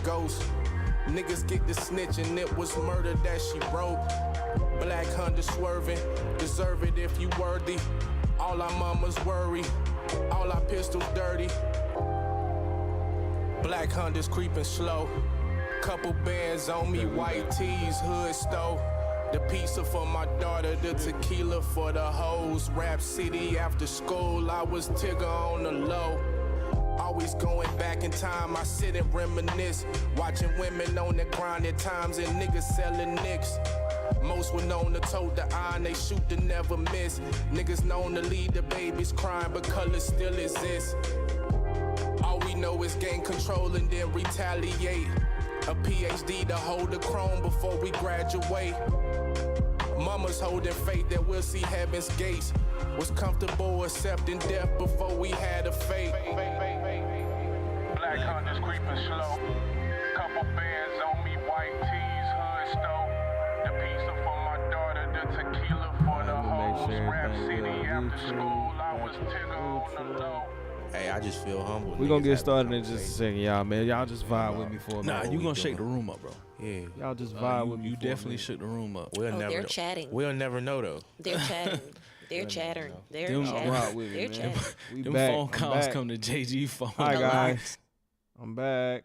ghost. Niggas get the snitch and it was murder that she wrote. Black Honda swerving, deserve it if you worthy. All our mamas worry, all our pistols dirty. Black Hondas creeping slow. Couple bands on me, white tees, hood stove. The pizza for my daughter, the tequila for the hoes. Rap City after school, I was Tigger on the low. Always going back in time, I sit and reminisce. Watching women on the grind at times and niggas selling nicks. Most were known to tote the iron, they shoot to never miss. Niggas known to lead the babies crying, but color still exists. All we know is gain control and then retaliate. A PhD to hold the chrome before we graduate. Mama's holding faith that we'll see heaven's gates. Was comfortable accepting death before we had a fate. Black Honda's creeping slow. Couple bands on me, white tees, hood stove. The pizza for my daughter, the tequila for the hoes. Rap City after school, I was Tigger on the low. Hey, I just feel humble. We're gonna get started in just a second, y'all, man. Y'all just vibe with me for a minute. Nah, you gonna shake the room up, bro. Yeah. Y'all just vibe with me. You for definitely a shook the room up. We'll never they're know. chatting. We'll never know, though. They're chatting. They're chattering. They're Them chatting. rock with me, They're man. chatting. We Them back. phone I'm calls back. come to JG phone. Hi guys, I'm back.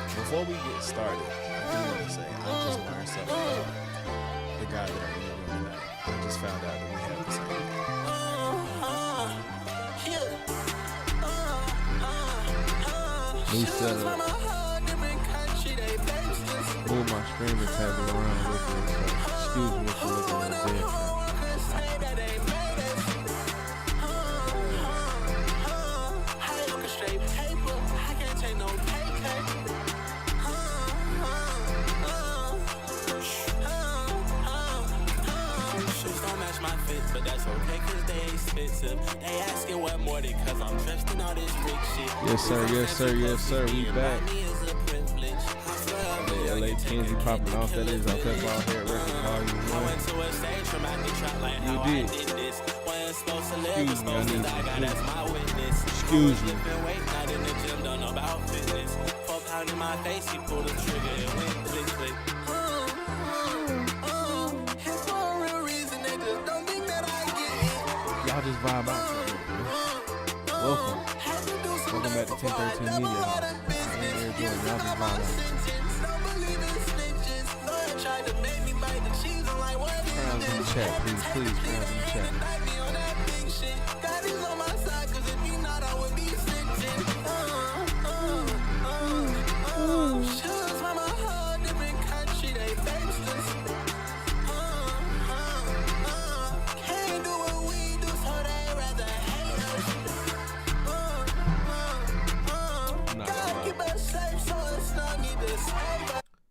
Before we get started, I do want to say I just learned something about the guy that I'm in the room tonight. I just found out that we have the same name. New setup. Move my streaming tab around with it. So excuse me if you're looking at a dead. But that's okay, cause they expensive. They asking what more than cause I'm dressed in all this rich shit. Yes sir, yes sir, yes sir, we back. LA Kenzie popping off, that is off that ball hair record volume 1. You did. Excuse me, I need excuse me. My face, he pulled the trigger and went click click. Y'all just vibe out for a minute, man. Welcome. Welcome back to 1013 Media Hall. I am Air Jordan. Y'all just vibe out. Crowns in the chat, please, please, crowns in the chat.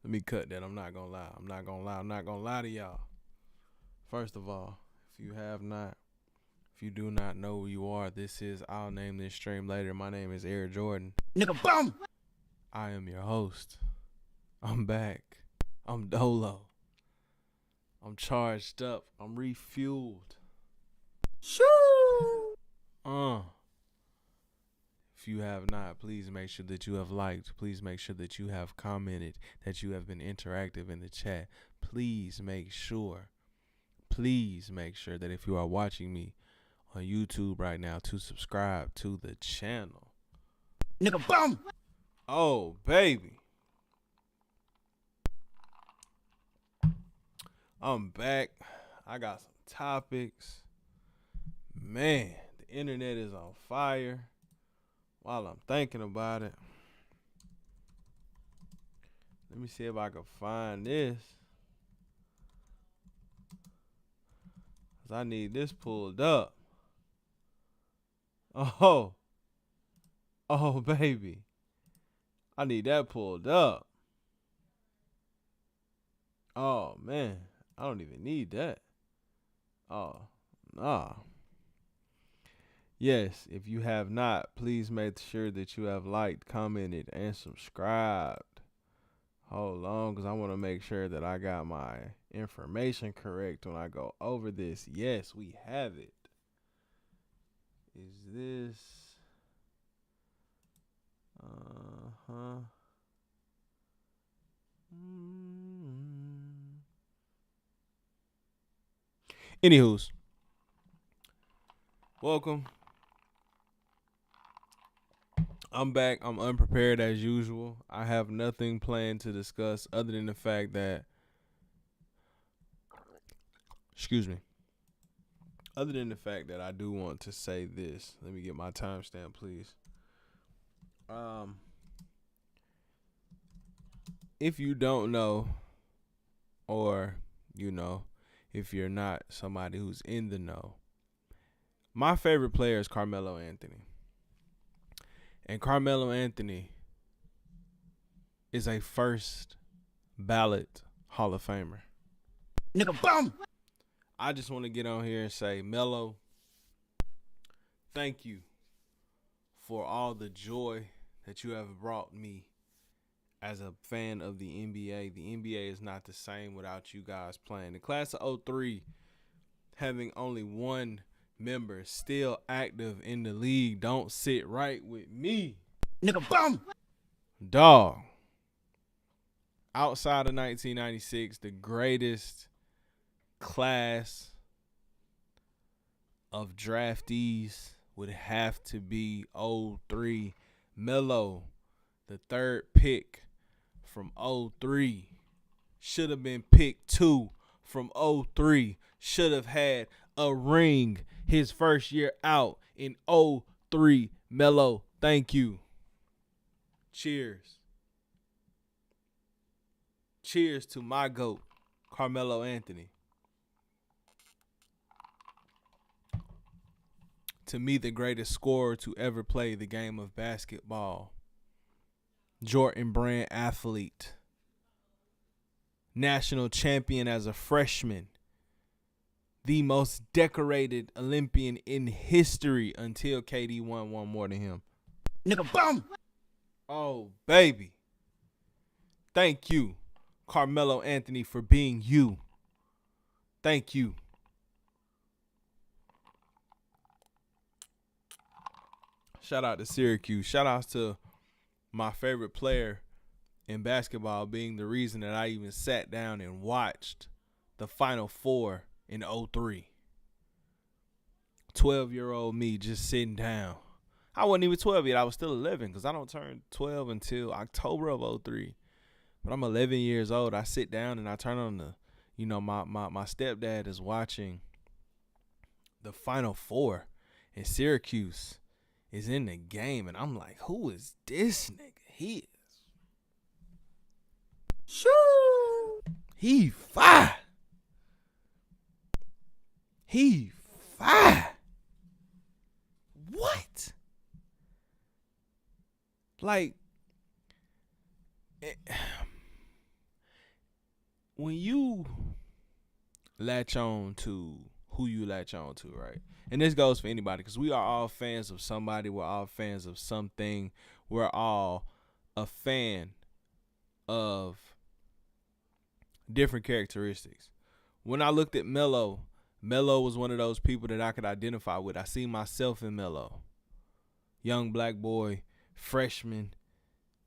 Let me cut that. I'm not gonna lie. I'm not gonna lie to y'all. First of all, if you do not know who you are, this is I'll name this stream later. My name is Air Jordan. Nigga, boom! I am your host. I'm back. I'm Dolo. I'm charged up. I'm refueled. Shoo! If you have not, please make sure that you have liked. Please make sure that you have commented, that you have been interactive in the chat. Please make sure that if you are watching me on YouTube right now, to subscribe to the channel. Nigga, boom! Oh, baby. I'm back. I got some topics. Man, the internet is on fire. While I'm thinking about it, let me see if I can find this. 'Cause I need this pulled up. Oh, baby. I need that pulled up. Oh, man. I don't even need that. Oh, nah. Yes, if you have not, please make sure that you have liked, commented, and subscribed. Hold on, because I want to make sure that I got my information correct when I go over this. Yes, we have it. Is this... Anywho's, welcome. I'm back. I'm unprepared as usual. I have nothing planned to discuss other than the fact that, other than the fact that I do want to say this. Let me get my timestamp, please. If you don't know, or you know, if you're not somebody who's in the know, my favorite player is Carmelo Anthony. And Carmelo Anthony is a first ballot Hall of Famer. Nigga, bum! I just want to get on here and say, Melo, thank you for all the joy that you have brought me as a fan of the NBA. The NBA is not the same without you guys playing. The class of 03, having only one member still active in the league, don't sit right with me. Nigga, bum! Dog. Outside of 1996, the greatest class of draftees would have to be 03. Melo, the third pick from 03, should have been picked 2 from 03. Should have had a ring his first year out in 03. Melo, thank you. Cheers. Cheers to my GOAT, Carmelo Anthony. To me, the greatest scorer to ever play the game of basketball. Jordan Brand athlete. National champion as a freshman. The most decorated Olympian in history until KD won one more than him. Nigga, bum! Oh, baby. Thank you, Carmelo Anthony, for being you. Thank you. Shout out to Syracuse. Shout outs to my favorite player in basketball being the reason that I even sat down and watched the Final Four in 03. 12-year-old me just sitting down. I wasn't even 12 yet. I was still 11 because I don't turn 12 until October of 03. But I'm 11 years old. I sit down and I turn on the, my stepdad is watching the Final Four, and Syracuse is in the game. And I'm like, who is this nigga? He fire. He fire. What? Like, when you latch on to who you latch on to, right? And this goes for anybody, because we are all fans of somebody. We're all fans of something. We're all a fan of different characteristics. When I looked at Melo was one of those people that I could identify with. I see myself in Melo. Young black boy, freshman,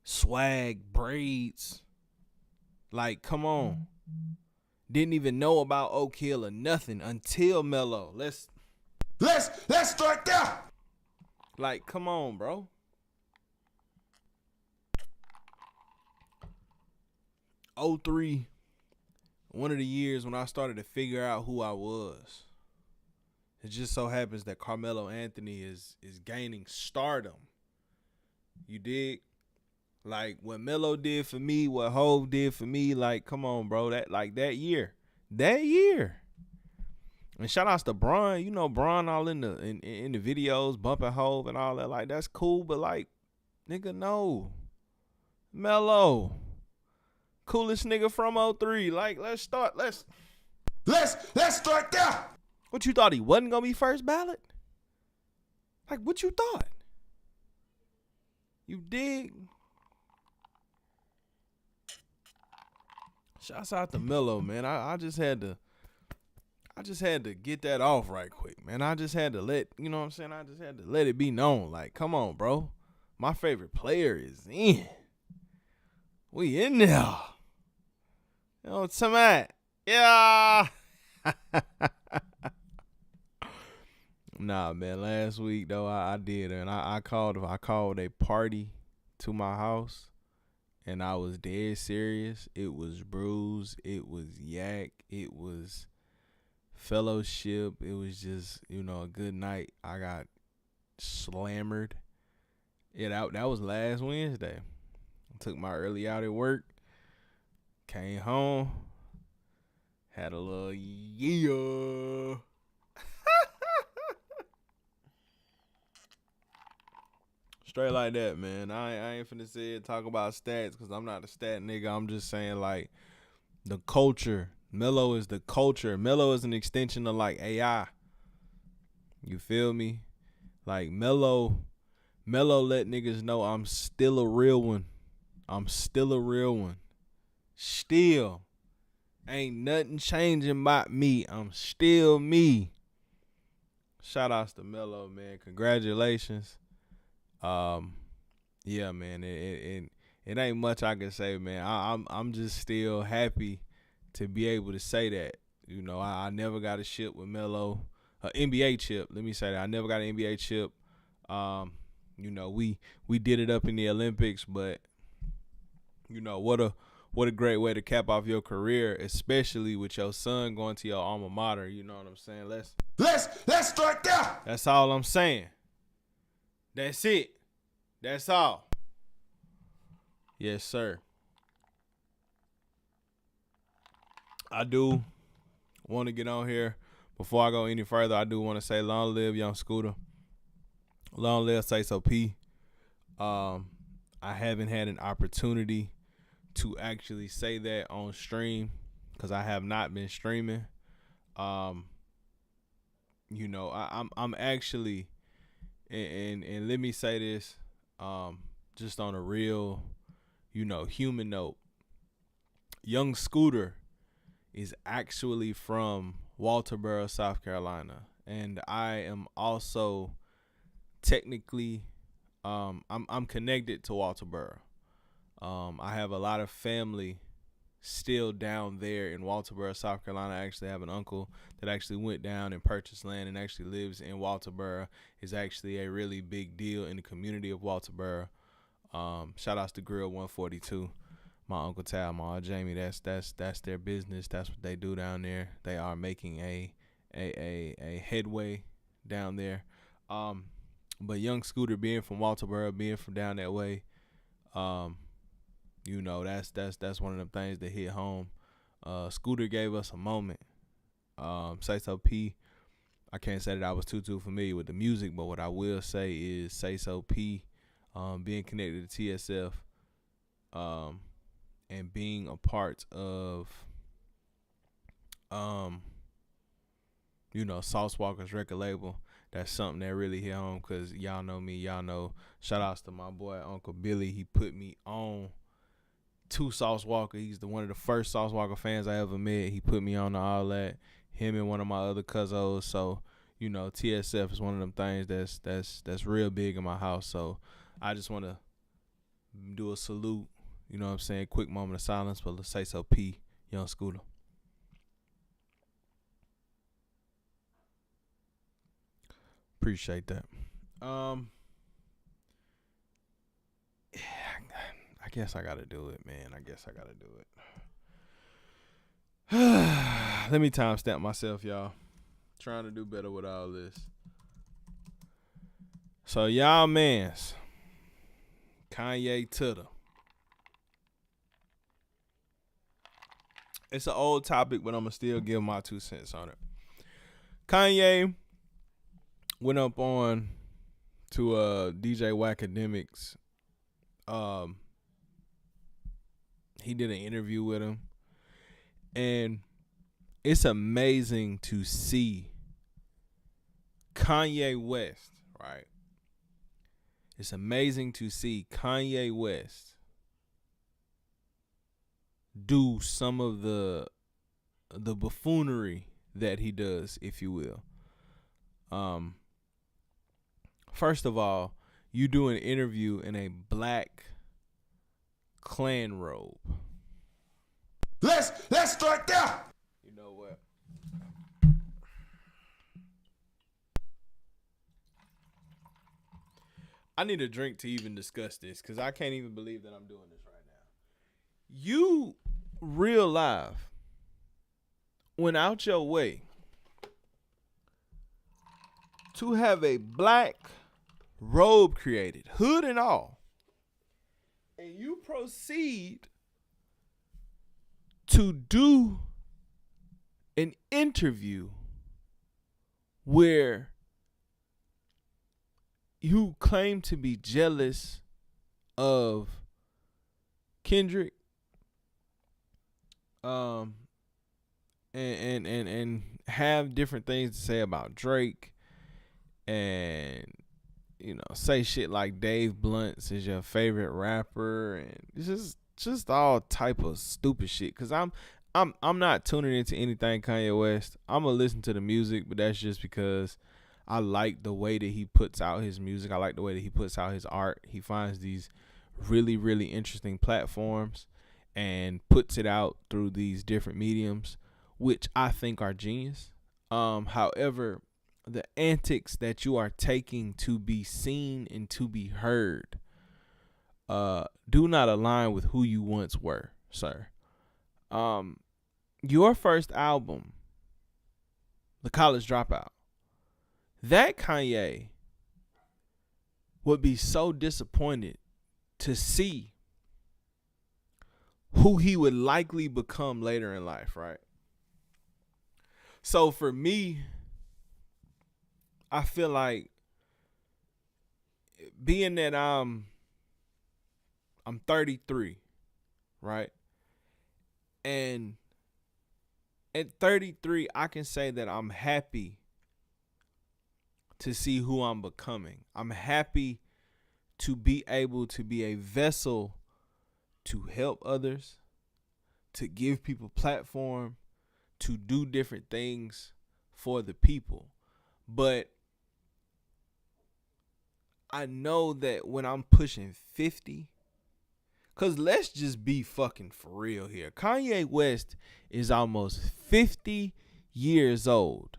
swag, braids. Like, come on. Didn't even know about Oak Hill or nothing until Melo. Let's start there. Like, come on, bro. 03, one of the years when I started to figure out who I was. It just so happens that Carmelo Anthony is gaining stardom. You dig? Like, what Melo did for me, what Hov did for me, like, come on, bro. That year. And shout outs to Bron. You know, Bron all in the videos, bumping Hov and all that. Like, that's cool, but like, nigga, no. Melo. Coolest nigga from 03. Like, let's start there. What, you thought he wasn't gonna be first ballot? Like, what you thought? You dig? Shouts out to Melo, man. I just had to get that off right quick, man. I just had to let it be known. Like, come on, bro. My favorite player is in. We in there. You know what I'm saying? Yeah. Nah, man. Last week though, I did, and I called a party to my house, and I was dead serious. It was brews, it was yak, it was fellowship. It was just a good night. I got slammered. Yeah, that was last Wednesday. I took my early out at work, came home, had a little yeah. Straight like that, man. I ain't finna sit and talk about stats because I'm not a stat nigga. I'm just saying, like, the culture. Melo is the culture. Melo is an extension of, like, AI. You feel me? Like, Melo let niggas know I'm still a real one. I'm still a real one. Still. Ain't nothing changing about me. I'm still me. Shout outs to Melo, man. Congratulations. Yeah, man, it ain't much I can say, man. I'm just still happy to be able to say that. I never got a chip with Melo, NBA chip. Let me say that I never got an NBA chip. We did it up in the Olympics, but what a great way to cap off your career, especially with your son going to your alma mater. You know what I'm saying? Let's start there. That's all I'm saying. That's it. That's all. Yes, sir. I do want to get on here. Before I go any further, I do want to say long live Young Scooter. Long live Say So P. I haven't had an opportunity to actually say that on stream because I have not been streaming. I'm actually... And let me say this, just on a real, human note. Young Scooter is actually from Walterboro, South Carolina, and I am also technically, I'm connected to Walterboro. I have a lot of family still down there in Walterboro, South Carolina. I actually have an uncle that actually went down and purchased land and actually lives in Walterboro. Is actually a really big deal in the community of Walterboro. Shout outs to Grill 142. My Uncle Tal, my Aunt Jamie, that's their business. That's what they do down there. They are making a headway down there. But Young Scooter being from Walterboro, being from down that way, that's one of them things that hit home. Scooter gave us a moment. Say So P, I can't say that I was too familiar with the music, but what I will say is Say So P, being connected to TSF, and being a part of, Sauce Walker's record label. That's something that really hit home because y'all know me. Y'all know, shout outs to my boy, Uncle Billy. He put me on to Sauce Walker. He's one of the first Sauce Walker fans I ever met. He put me on to all that. Him and one of my other cousins. So, TSF is one of them things that's real big in my house. So I just want to do a salute. You know what I'm saying? Quick moment of silence for Say So P, Young Scooter. Appreciate that. I guess I gotta do it, man. Let me timestamp myself, y'all. Trying to do better with all this. So y'all mans, Kanye Titter. It's an old topic, but I'm gonna still give my 2 cents on it. Kanye went up on to DJ Wackademics. He did an interview with him, and it's amazing to see Kanye West, right? It's amazing to see Kanye West do some of the buffoonery that he does, if you will. First of all, you do an interview in a black Klan robe. Let's start there. You know what? I need a drink to even discuss this because I can't even believe that I'm doing this right now. You real live went out your way to have a black robe created, hood and all, and you proceed to do an interview where you claim to be jealous of Kendrick, and have different things to say about Drake, and say shit like Dave Blunt's is your favorite rapper, and it's just all type of stupid shit. Cause I'm not tuning into anything Kanye West. I'm gonna listen to the music, but that's just because I like the way that he puts out his music. I like the way that he puts out his art. He finds these really, really interesting platforms and puts it out through these different mediums, which I think are genius. However, the antics that you are taking to be seen and to be heard do not align with who you once were, sir. Your first album, The College Dropout, that Kanye would be so disappointed to see who he would likely become later in life, right? So for me, I feel like being that I'm 33, right? And at 33, I can say that I'm happy to see who I'm becoming. I'm happy to be able to be a vessel to help others, to give people platform, to do different things for the people. But I know that when I'm pushing 50, because let's just be fucking for real here. Kanye West is almost 50 years old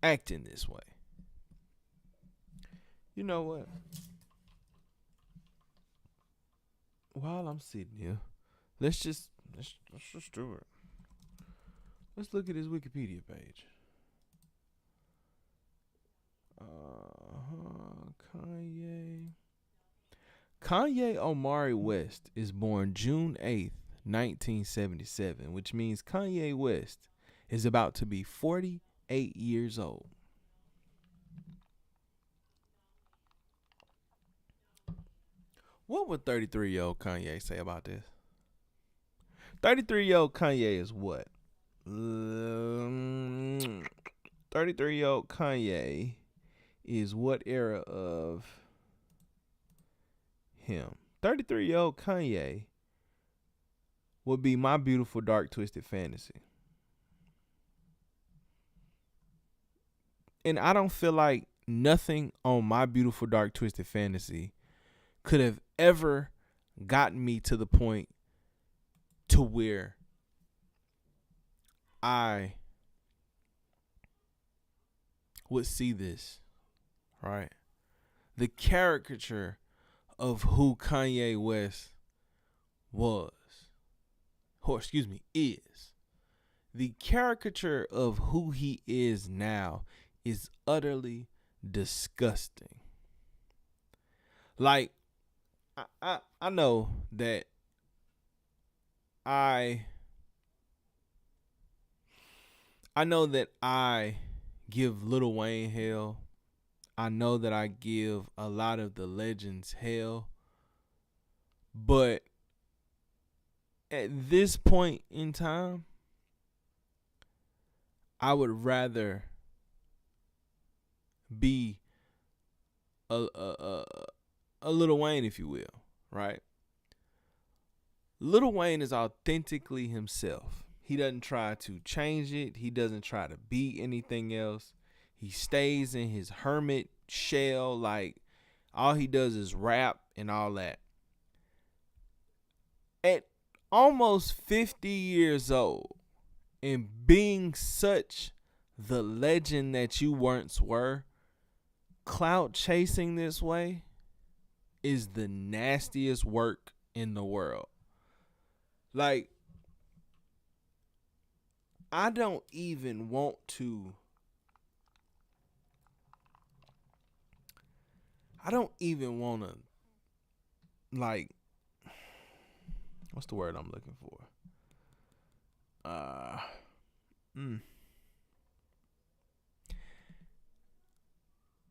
acting this way. You know what? While I'm sitting here, let's just do it. Let's look at his Wikipedia page. Kanye Omari West is born June 8th, 1977, which means Kanye West is about to be 48 years old. What would 33-year-old Kanye say about this? 33-year-old Kanye is what? 33-year-old Kanye is what era of him? 33-year-old Kanye would be My Beautiful Dark Twisted Fantasy. And I don't feel like nothing on My Beautiful Dark Twisted Fantasy could have ever gotten me to the point to where I would see this, right? The caricature of who Kanye West was, or is. The caricature of who he is now is utterly disgusting. Like, I know that I give Lil Wayne hell. I know that I give a lot of the legends hell. But at this point in time, I would rather be a Lil Wayne, if you will, right? Lil Wayne is authentically himself. He doesn't try to change it. He doesn't try to be anything else. He stays in his hermit shell. Like, all he does is rap and all that. At almost 50 years old and being such the legend that you once were, clout chasing this way, is the nastiest work in the world. Like, I don't even want to. I don't even want to, like, what's the word I'm looking for?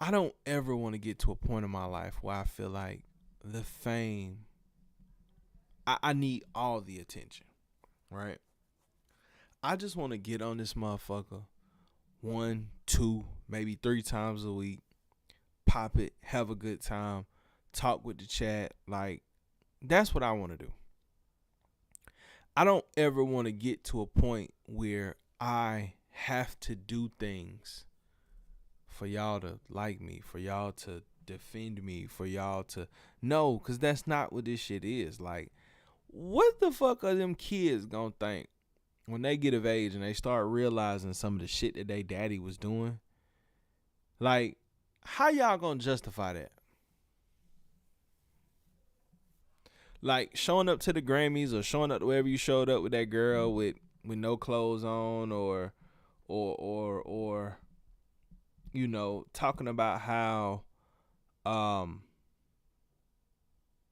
I don't ever want to get to a point in my life where I feel like the fame, I need all the attention, right? I just want to get on this motherfucker 1, 2, maybe 3 times a week, pop it, have a good time, talk with the chat. Like, that's what I want to do. I don't ever want to get to a point where I have to do things for y'all to like me, for y'all to defend me, for y'all to know, because that's not what this shit is. Like, what the fuck are them kids gonna think when they get of age and they start realizing some of the shit that they daddy was doing? Like, how y'all gonna justify that? Like, showing up to the Grammys or showing up to wherever you showed up with that girl with no clothes on, or you know, talking about how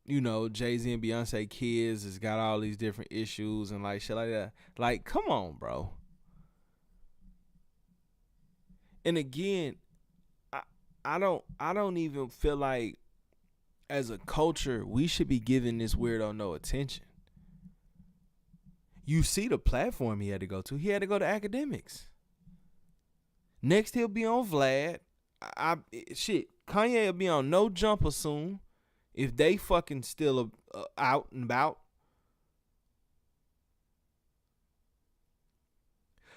you know, Jay-Z and Beyonce kids has got all these different issues and like shit like that. Like, come on, bro. And again, I don't even feel like as a culture we should be giving this weirdo no attention. You see the platform he had to go to. He had to go to academics. Next he'll be on Vlad. Kanye will be on No Jumper soon, if they fucking still out and about.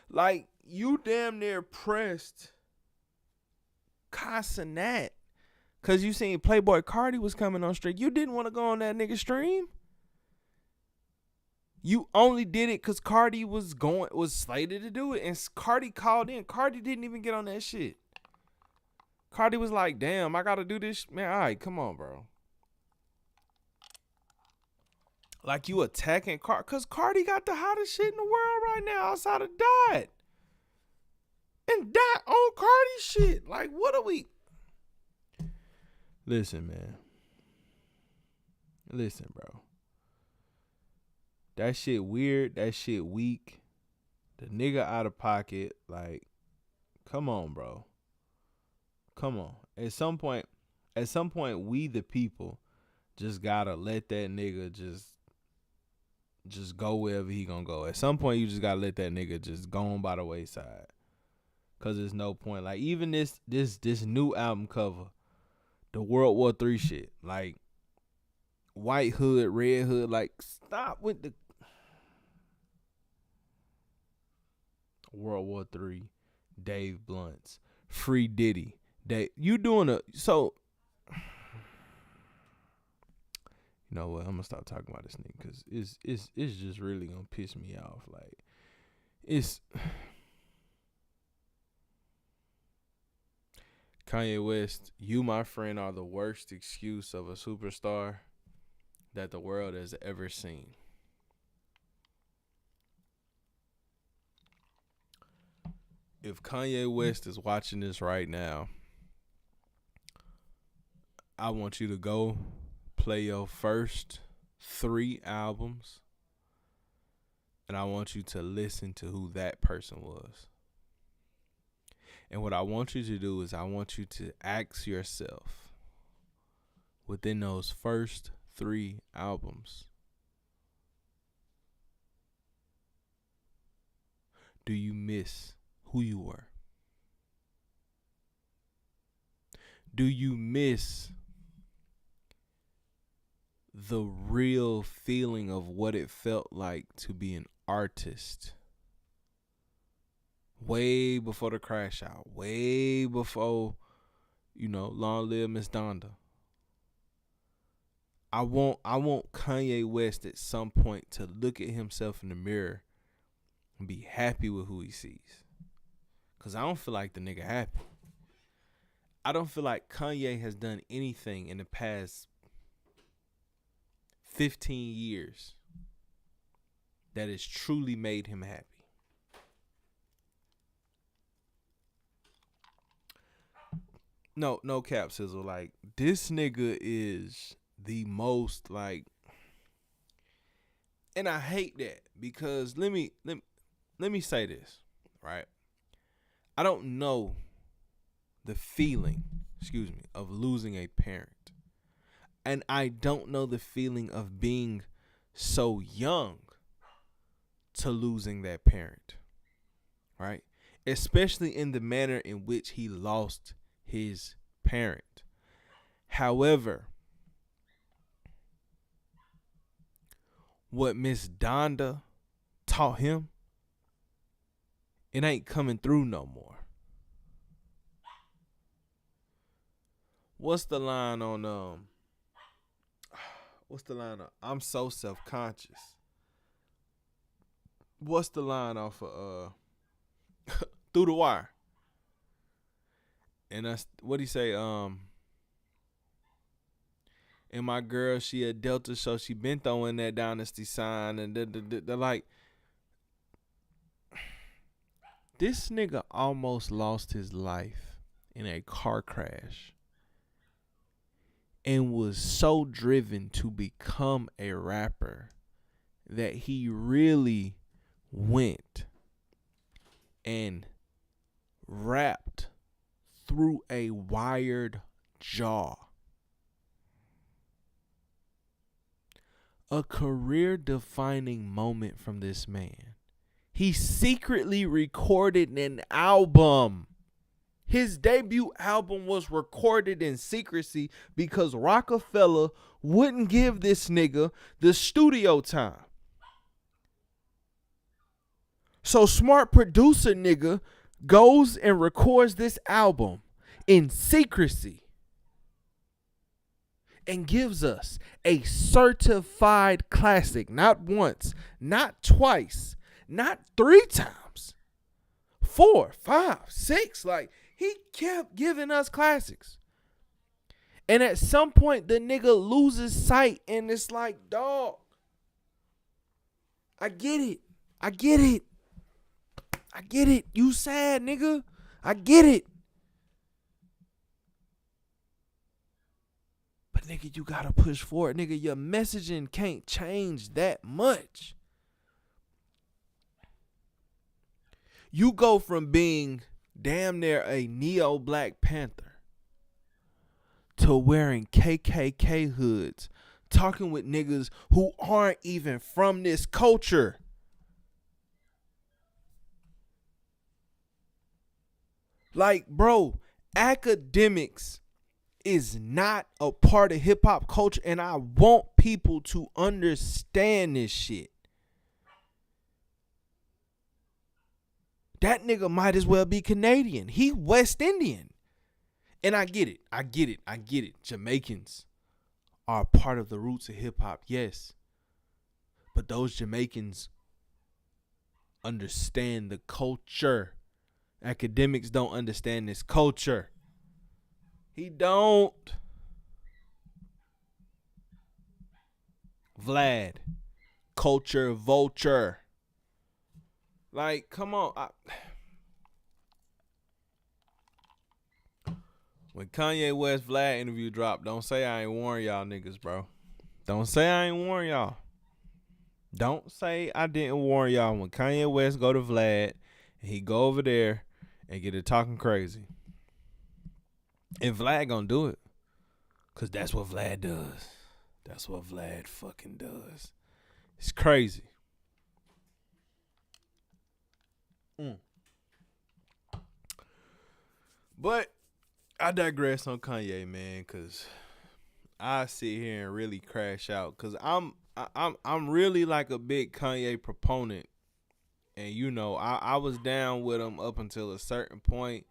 Like, you damn near pressed Casanat because you seen Playboy Cardi was coming on stream. You didn't want to go on that nigga stream. You only did it because Cardi was slated to do it, and Cardi called in. Cardi didn't even get on that shit. Cardi was like, damn, I gotta do this. Man, all right, come on, bro. Like, you attacking Cardi, because Cardi got the hottest shit in the world right now outside of Dot. And Dot on Cardi shit. Like, what are we? Listen, man. Listen, bro. That shit weird. That shit weak. The nigga out of pocket. Like, come on, bro. Come on. At some point, we the people just gotta let that nigga just go wherever he gonna go. At some point, you just gotta let that nigga just go on by the wayside. Cause there's no point. Like, even this new album cover, the World War III shit. Like, white hood, red hood. Like, stop with the World War III, Dave Blunts, Free Diddy. You doing so. You know what? I'm gonna stop talking about this nigga because it's just really gonna piss me off. Like, it's Kanye West. You, my friend, are the worst excuse of a superstar that the world has ever seen. If Kanye West is watching this right now, I want you to go play your first 3 albums, and I want you to listen to who that person was. And what I want you to do is I want you to ask yourself, within those first 3 albums, do you miss who you were? Do you miss the real feeling of what it felt like to be an artist? Way before the crash out, way before, Long Live Miss Donda. I want Kanye West at some point to look at himself in the mirror and be happy with who he sees. Cause I don't feel like the nigga happy. I don't feel like Kanye has done anything in the past 15 years that has truly made him happy. No cap, Sizzle. Like, this nigga is the most, like, and I hate that because let me say this, right? I don't know the feeling, of losing a parent. And I don't know the feeling of being so young to losing that parent, right? Especially in the manner in which he lost his parent. However, what Miss Donda taught him, it ain't coming through no more. What's the line on I'm so self-conscious? What's the line off of Through the Wire? And that's what he say, and my girl, she a Delta, so she been throwing that dynasty sign, and they're like, this nigga almost lost his life in a car crash and was so driven to become a rapper that he really went and rapped through a wired jaw. A career-defining moment from this man. He secretly recorded an album. His debut album was recorded in secrecy because Rockefeller wouldn't give this nigga the studio time. So smart producer nigga goes and records this album in secrecy and gives us a certified classic. Not once, not twice, not 3 times, 4, 5, 6. Like, he kept giving us classics. And at some point, the nigga loses sight, and it's like, dog, I get it. You sad, nigga. I get it. But nigga, you gotta push forward. Nigga, your messaging can't change that much. You go from being damn near a neo-Black Panther to wearing KKK hoods, talking with niggas who aren't even from this culture. Like, bro, academics is not a part of hip-hop culture, and I want people to understand this shit. That nigga might as well be Canadian. He West Indian. And I get it. Jamaicans are part of the roots of hip-hop, yes. But those Jamaicans understand the culture. Academics don't understand this culture. He don't. Vlad, culture vulture. Like, come on. When Kanye West Vlad interview dropped, don't say I ain't warn y'all niggas, bro. Don't say I ain't warn y'all. Don't say I didn't warn y'all. When Kanye West go to Vlad and he go over there and get it talking crazy. And Vlad gonna do it. Cause that's what Vlad does. That's what Vlad fucking does. It's crazy. But I digress on Kanye, man, cause I sit here and really crash out. Cause I'm really like a big Kanye proponent. And you know, I was down with him up until a certain point,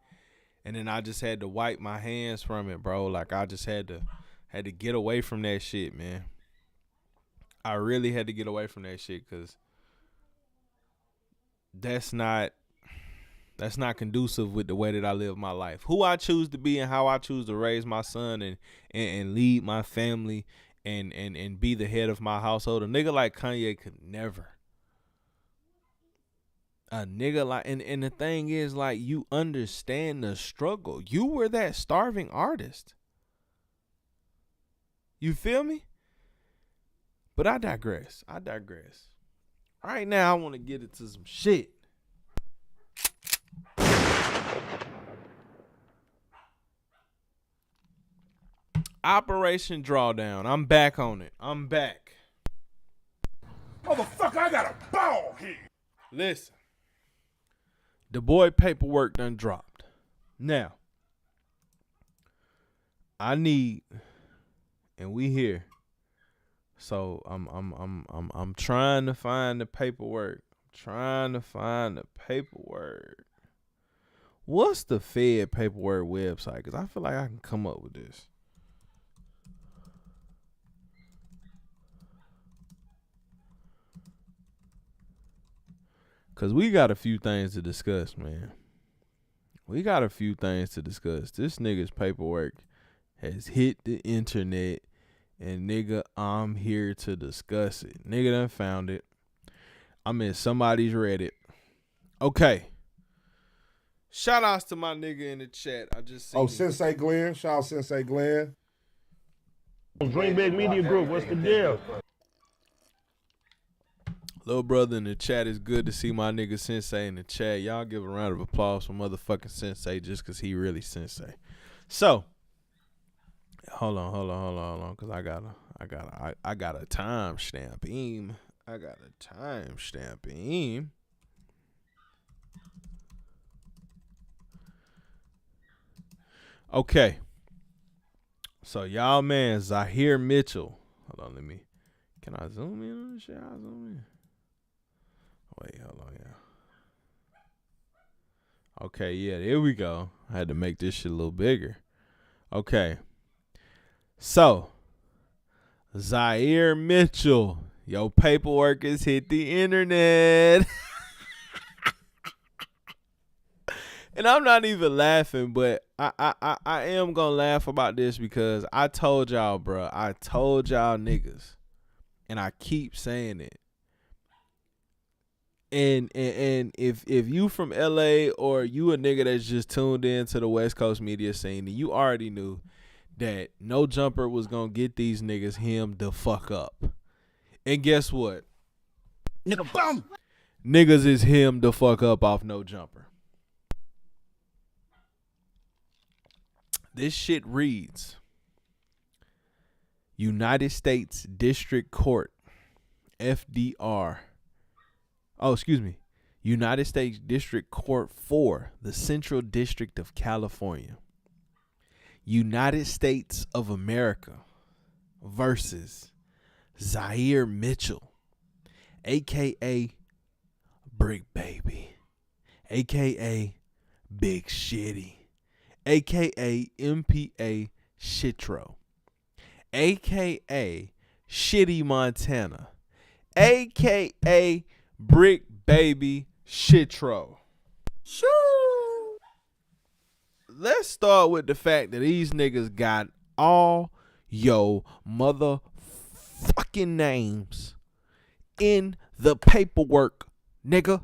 and then I just had to wipe my hands from it, bro. Like, I just had to get away from that shit, man. I really had to get away from that shit, cause that's not conducive with the way that I live my life. Who I choose to be and how I choose to raise my son and lead my family and be the head of my household. A nigga like Kanye could never. A nigga like, and the thing is, like, you understand the struggle. You were that starving artist. You feel me? But I digress. Right now, I want to get into some shit. Operation Drawdown. I'm back on it. I'm back. Motherfucker, I got a ball here. Listen. The boy paperwork done dropped. Now, I need, and we here. So I'm trying to find the paperwork. What's the Fed paperwork website? Because I feel like I can come up with this. Because we got a few things to discuss, man. This nigga's paperwork has hit the internet. And nigga, I'm here to discuss it. Nigga done found it. I'm in somebody's Reddit. Okay. Shout outs to my nigga in the chat. I just seen Sensei Glenn. Shout out Sensei Glenn. Dream Big Media Group, what's the deal? Little brother in the chat. Is good to see my nigga Sensei in the chat. Y'all give a round of applause for motherfucking Sensei just because he really Sensei. So, hold on, because I got a timestamp him. Okay. So y'all man Zahir Mitchell. Hold on, can I zoom in on this shit? I'll zoom in. Wait, hold on, yeah. Okay, yeah, there we go. I had to make this shit a little bigger. Okay. So, Zahir Mitchell, your paperwork has hit the internet. And I'm not even laughing, but I am going to laugh about this because I told y'all, bro. I told y'all niggas. And I keep saying it. And if you from LA or you a nigga that's just tuned in to the West Coast media scene, then you already knew that No Jumper was gonna get these niggas him the fuck up. And guess what? Nigga bum. Niggas is him the fuck up off No Jumper. This shit reads, United States District Court, FDR. United States District Court for the Central District of California. United States of America versus Zahir Mitchell, a.k.a. Brick Baby, a.k.a. Big Shitty, a.k.a. MPA Shitro, a.k.a. Shitty Montana, a.k.a. Brick Baby Shitro. Shoo! Let's start with the fact that these niggas got all yo motherfucking names in the paperwork, nigga.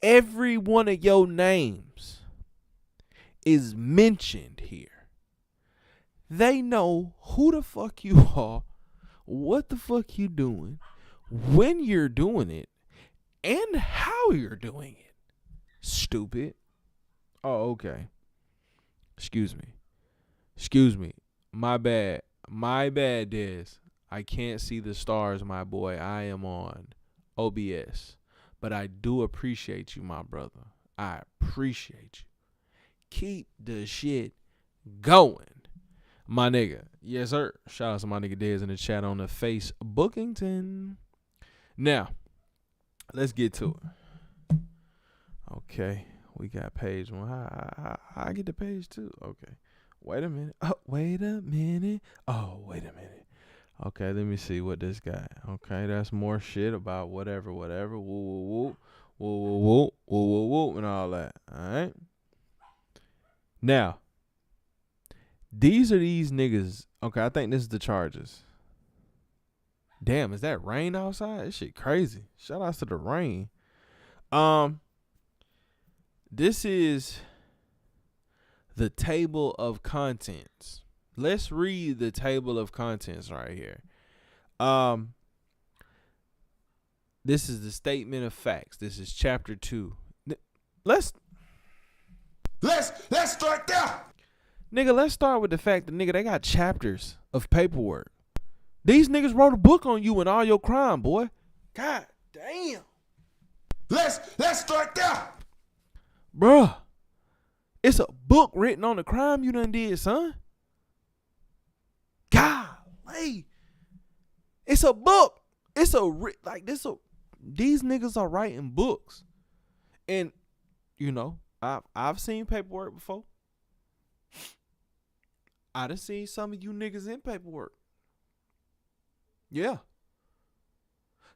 Every one of your names is mentioned here. They know who the fuck you are, what the fuck you doing, when you're doing it, and how you're doing it. Stupid. Oh, okay. Excuse me. My bad, Des. I can't see the stars, my boy. I am on OBS. But I do appreciate you, my brother. I appreciate you. Keep the shit going, my nigga. Yes, sir. Shout out to my nigga Dez in the chat on the face Bookington. Now, let's get to it. Okay, we got page one. I get to page two. Okay. Wait a minute. Oh, wait a minute. Okay, let me see what this got. Okay, that's more shit about whatever. Woo, and all that. All right. Now, These are these niggas. Okay, I think this is the charges. Damn, is that rain outside? This shit crazy. Shout outs to the rain. This is the table of contents. Let's read the table of contents right here. This is the statement of facts. This is chapter 2. Let's start there. Nigga, let's start with the fact that nigga they got chapters of paperwork. These niggas wrote a book on you and all your crime, boy. God damn. Let's start there. Bruh. It's a book written on the crime you done did, son. Golly. It's a book. It's these niggas are writing books. And, you know, I've seen paperwork before. I done seen some of you niggas in paperwork. Yeah.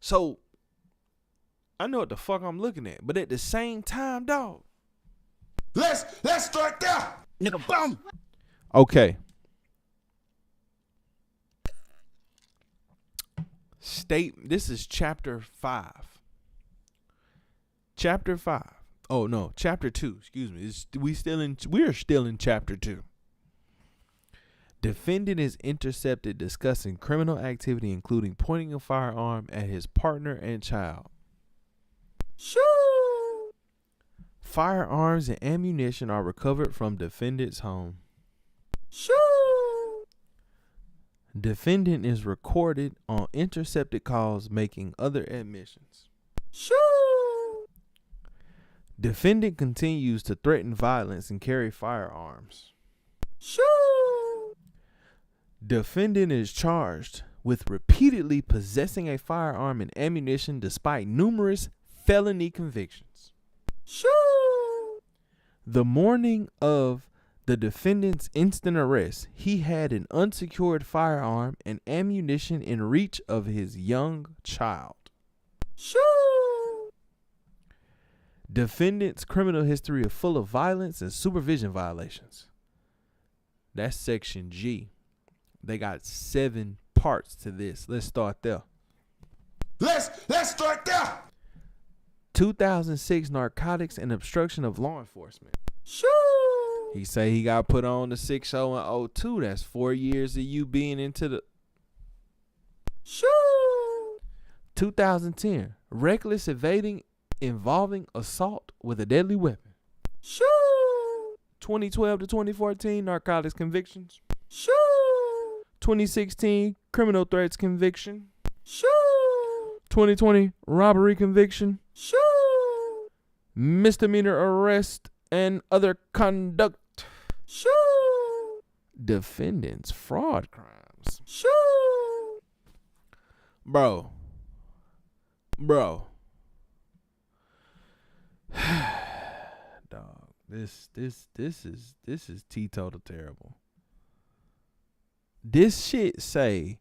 So, I know what the fuck I'm looking at. But at the same time, dog. Let's start there. Nigga, bum. Okay. This is chapter 5. Chapter 5. Oh no, chapter 2. Excuse me. We are still in chapter 2. Defendant is intercepted discussing criminal activity, including pointing a firearm at his partner and child. Shoo. Firearms and ammunition are recovered from defendant's home. Shoo. Defendant is recorded on intercepted calls making other admissions. Shoo. Defendant continues to threaten violence and carry firearms. Shoo. Defendant is charged with repeatedly possessing a firearm and ammunition despite numerous felony convictions. Shoo. The morning of the defendant's instant arrest, he had an unsecured firearm and ammunition in reach of his young child. Shoo. Defendant's criminal history is full of violence and supervision violations. That's section G. They got 7 parts to this. Let's start there. Let's start there. 2006 narcotics and obstruction of law enforcement. Shoo. He say he got put on the 6-0 and 02. That's 4 years of you being into the. Shoo. 2010 reckless evading involving assault with a deadly weapon. Shoo. 2012 to 2014 narcotics convictions. Shoo. 2016 criminal threats conviction. Shoo. 2020 robbery conviction. Shoo. Misdemeanor arrest and other conduct. Shoo. Defendant's fraud crimes. Shoo. Bro. Dog. This is teetotal terrible. This shit say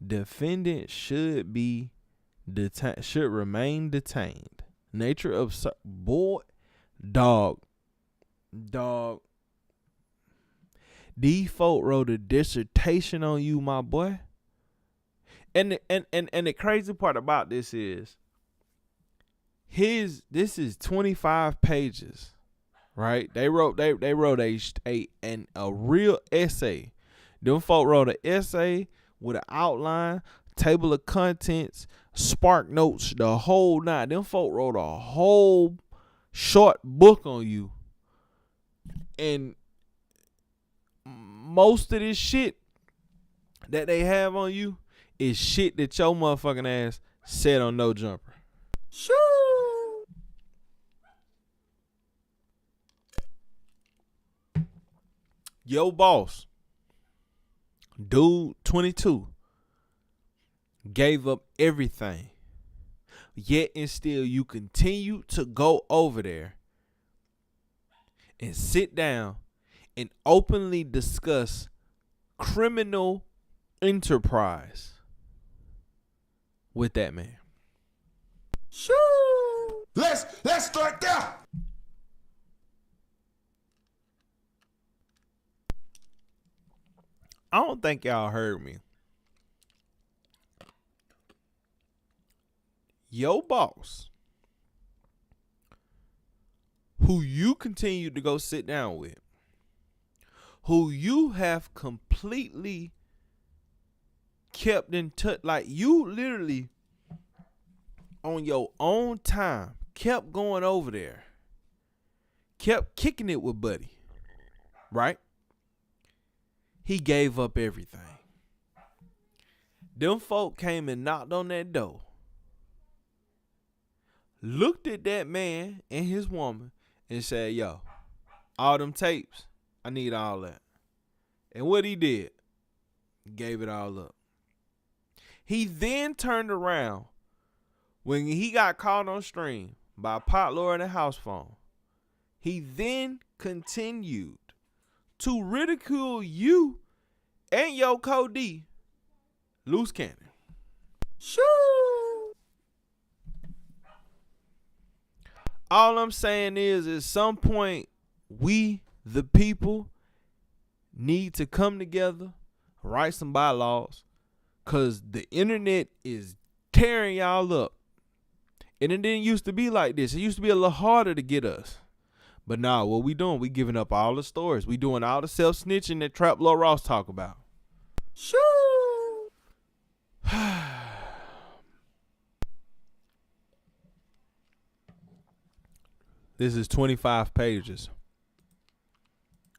defendant should remain detained. Nature of dog. These folk wrote a dissertation on you, my boy. And the crazy part about this is this is 25 pages, right? They wrote a real essay. Them folk wrote an essay with an outline, table of contents, spark notes, the whole nine. Them folk wrote a whole short book on you. And most of this shit that they have on you is shit that your motherfucking ass said on No Jumper. Shoo. Yo boss, dude 22, gave up everything, yet and still you continue to go over there and sit down and openly discuss criminal enterprise with that man. Shoo. Let's start there. I don't think y'all heard me. Your boss, who you continue to go sit down with, who you have completely kept in touch, like you literally on your own time kept going over there, kept kicking it with Buddy, right? He gave up everything. Them folk came and knocked on that door, looked at that man and his woman and said, yo, all them tapes, I need all that. And what he did, gave it all up. He then turned around when he got caught on stream by Pot Lord and House Phone. He then continued to ridicule you and your Cody, Loose Cannon. Shoo! All I'm saying is at some point, we, the people, need to come together, write some bylaws, because the internet is tearing y'all up. And it didn't used to be like this. It used to be a little harder to get us. But now, what we doing? We giving up all the stories. We doing all the self-snitching that Trap Lord Ross talk about. Shoo! This is 25 pages.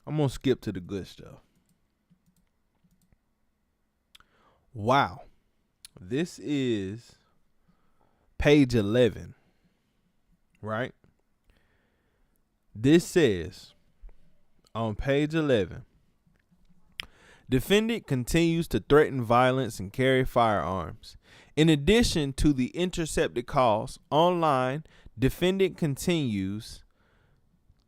I'm going to skip to the good stuff. Wow. This is page 11, right? This says on page 11, defendant continues to threaten violence and carry firearms. In addition to the intercepted calls online, defendant continued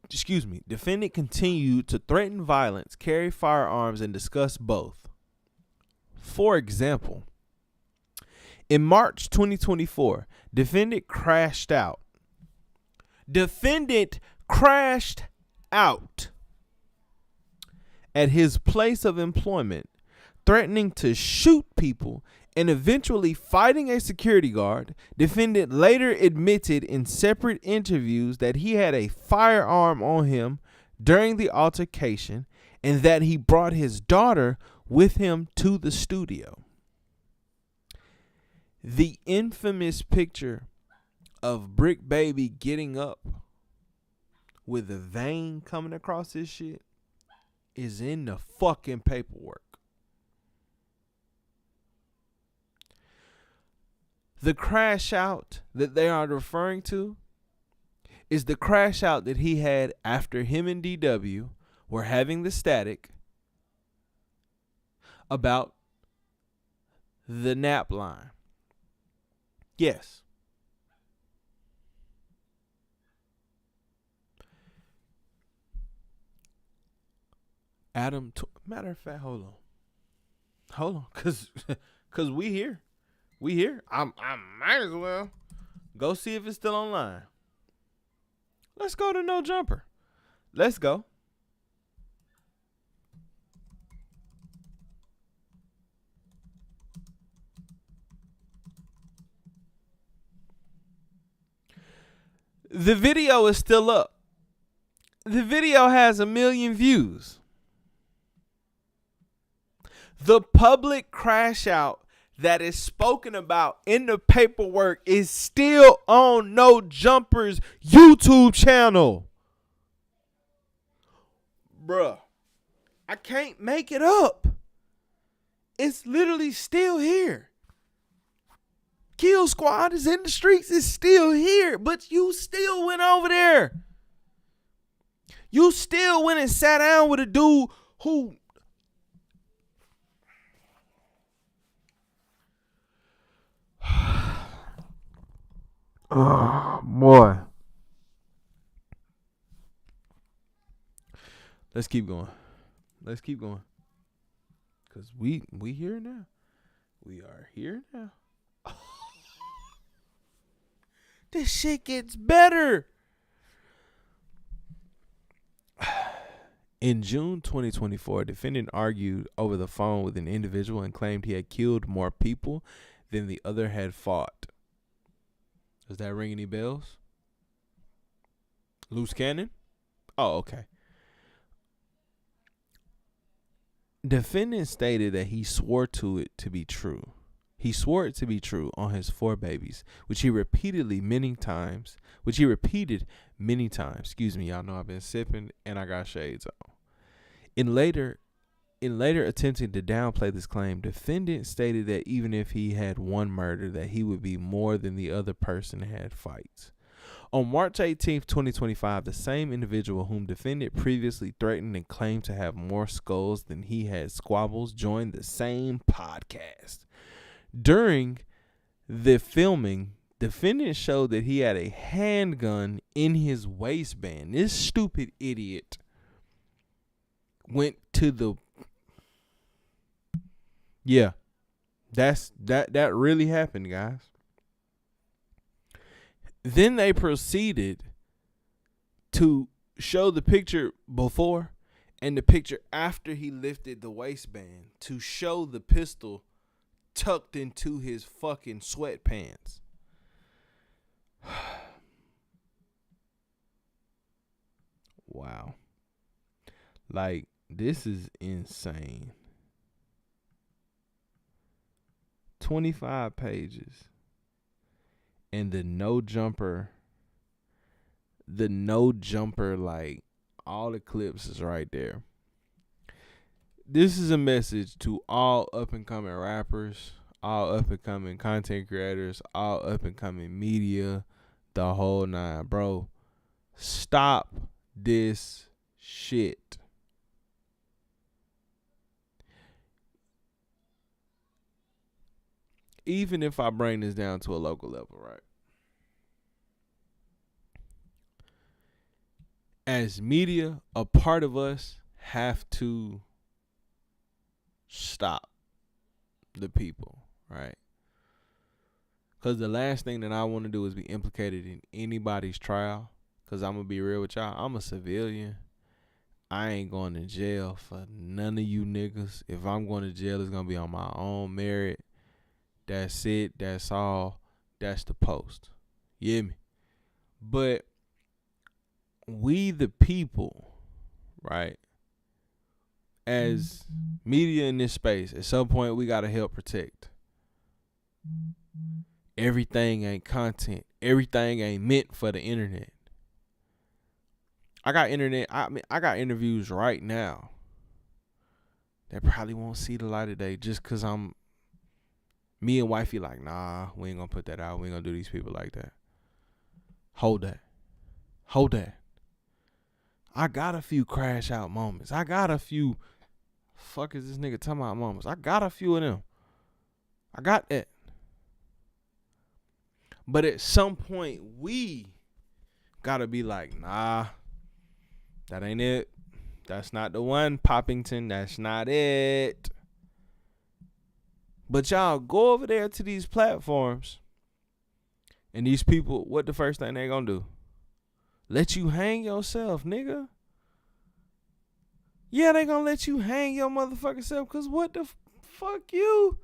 to threaten violence, carry firearms, and discuss both. For example, in March 2024, defendant crashed out at his place of employment, threatening to shoot people and eventually fighting a security guard. Defendant later admitted in separate interviews that he had a firearm on him during the altercation and that he brought his daughter with him to the studio. The infamous picture of Brick Baby getting up with a vein coming across his shit is in the fucking paperwork. The crash out that they are referring to is the crash out that he had after him and DW were having the static about the nap line. Yes. Matter of fact, hold on, cause we here. I might as well go see if it's still online. Let's go to No Jumper. Let's go. The video is still up. The video has 1 million views. The public crash out that is spoken about in the paperwork is still on No Jumper's YouTube channel. Bruh, I can't make it up. It's literally still here. Kill Squad is in the streets. It's still here. But you still went over there. You still went and sat down with a dude who... Oh, boy. Let's keep going. Because we here now. We are here now. This shit gets better. In June 2024, a defendant argued over the phone with an individual and claimed he had killed more people than the other had fought. Does that ring any bells? Loose cannon? Oh, okay. Defendant stated that he swore to it to be true. He swore it to be true on his 4 babies, which he repeated many times. Excuse me, y'all know I've been sipping and I got shades on. In later attempting to downplay this claim, defendant stated that even if he had one murder, that he would be more than the other person had fights. On March 18th, 2025, the same individual whom defendant previously threatened and claimed to have more skulls than he had squabbles joined the same podcast. During the filming, defendant showed that he had a handgun in his waistband. This stupid idiot went to the... Yeah, that really happened, guys. Then they proceeded to show the picture before and the picture after he lifted the waistband to show the pistol tucked into his fucking sweatpants. Wow. Like, this is insane. 25 pages. And the no jumper, like, all the clips is right there. This is a message to all up-and-coming rappers, all up-and-coming content creators, all up-and-coming media, the whole nine. Bro, stop this shit. Even if I bring this down to a local level, right? As media, a part of us have to stop the people, right? Because the last thing that I want to do is be implicated in anybody's trial. Because I'm going to be real with y'all. I'm a civilian. I ain't going to jail for none of you niggas. If I'm going to jail, it's going to be on my own merit. That's it. That's all. That's the post. You hear me? But we the people, right, as media in this space, at some point we got to help protect. Everything ain't content. Everything ain't meant for the internet. I got interviews right now that probably won't see the light of day just because me and wifey like, nah, we ain't gonna put that out. We ain't gonna do these people like that. Hold that. I got a few crash out moments. I got a few, fuck is this nigga talking about moments. I got a few of them. I got that. But at some point, we gotta be like, nah, that ain't it. That's not the one, Poppington. That's not it. But y'all go over there to these platforms, and these people, what the first thing they gonna do? Let you hang yourself, nigga. Yeah, they gonna let you hang your motherfucking self, because what the fuck you?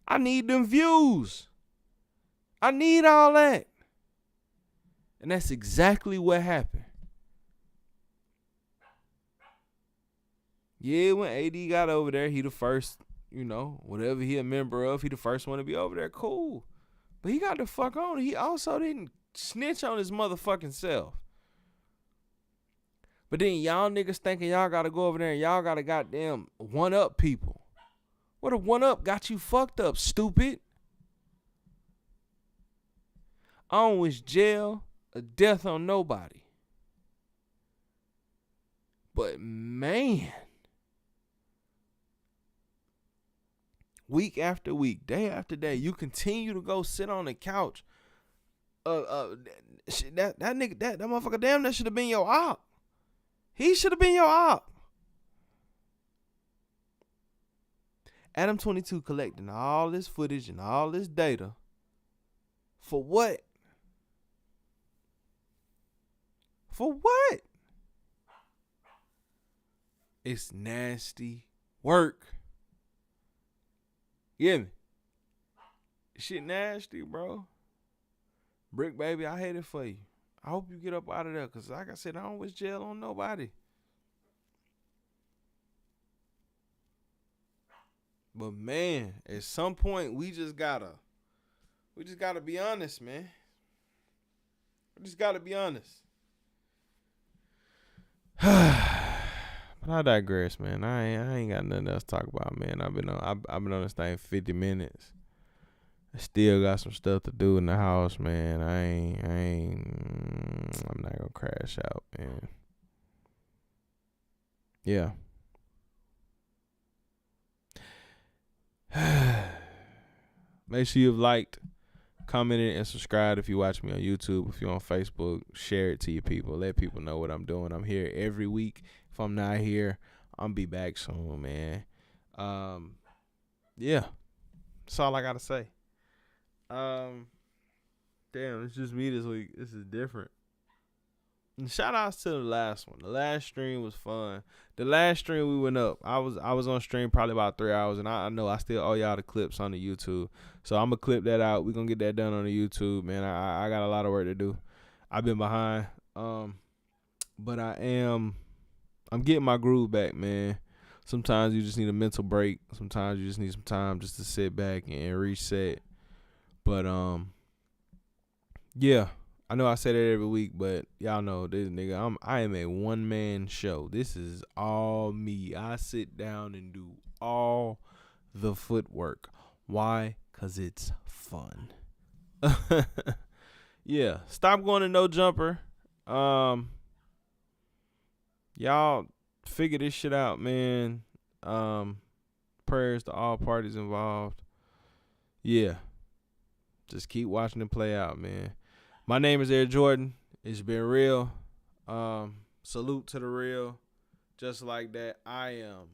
I need them views. I need all that. And that's exactly what happened. Yeah, when AD got over there, he the first, whatever he a member of, he the first one to be over there, cool. But he got the fuck on. He also didn't snitch on his motherfucking self. But then y'all niggas thinking y'all gotta go over there and y'all gotta goddamn one-up people. What a one-up got you fucked up, stupid. I don't wish jail or death on nobody. But man, week after week, day after day, you continue to go sit on the couch. That nigga, that motherfucker, damn, that should have been your op. He should have been your op. Adam 22 collecting all this footage and all this data. For what? For what? It's nasty work. You hear me? Shit nasty, bro. Brick baby, I hate it for you. I hope you get up out of there, because like I said, I don't wish jail on nobody. But man, at some point we just gotta be honest, man. We just gotta be honest. But I digress, man. I ain't got nothing else to talk about, man. I've been on this thing 50 minutes. I still got some stuff to do in the house, man. I'm not gonna crash out, man. Yeah. Make sure you've liked, commented, and subscribed if you watch me on YouTube. If you're on Facebook, share it to your people. Let people know what I'm doing. I'm here every week. If I'm not here, I'll be back soon, man. Yeah. That's all I gotta say. Damn, it's just me this week. This is different. And shout outs to the last one. The last stream was fun. The last stream we went up, I was on stream probably about 3 hours, and I know I still owe y'all the clips on the YouTube. So I'm gonna clip that out. We're gonna get that done on the YouTube, man. I got a lot of work to do. I've been behind. But I'm getting my groove back, man. Sometimes you just need a mental break. Sometimes you just need some time just to sit back and reset. But yeah, I know I say that every week, but y'all know this nigga. I am a one-man show. This is all me. I sit down and do all the footwork. Why? 'Cause it's fun. Yeah, stop going to No Jumper. Y'all figure this shit out, man. Prayers to all parties involved. Yeah. Just keep watching it play out, man. My name is Air Jordan. It's been real. Salute to the real. Just like that, I am